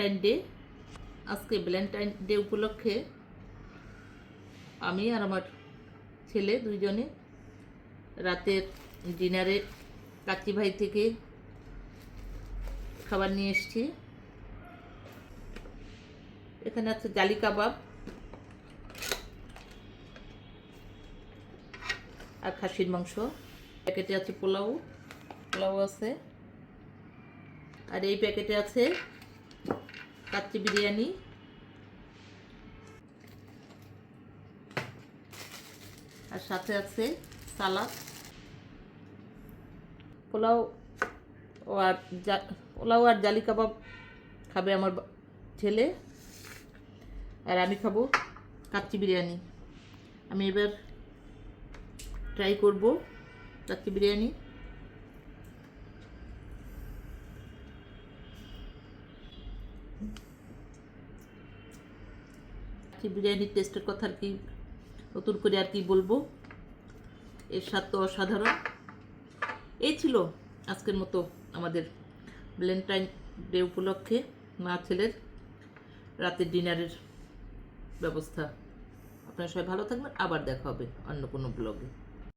Valentine day. আজকে Valentine day উপলক্ষে আমি আর আমার ছেলে দুইজনে রাতের ডিনারে কাচ্চি ভাই থেকে খাবার নিয়ে এসেছি। এখানে আছে জালি কাবাব আর খাসির মাংস। প্যাকেটে আছে পোলাও আছে, আর এই প্যাকেটে আছে কাচ্চি বিরিয়ানি, আর সাথে আছে সালাদ। পোলাও আর জালি কাবাব খাবে আমার ছেলে, আর আমি খাবো কাচ্চি বিরিয়ানি। আমি এবার ট্রাই করব কাচ্চি বিরিয়ানি। কাচ্চি বিরিয়ানির টেস্টের কথা আর কি নতুন করে আর কি বলবো, এর স্বাদ তো অসাধারণ। এই ছিল আজকের মতো আমাদের ভ্যালেন্টাইন ডে উপলক্ষে মা ছেলের রাতের ডিনারের ব্যবস্থা। আপনারা সবাই ভালো থাকবেন, আবার দেখা হবে অন্য কোনো ব্লগে।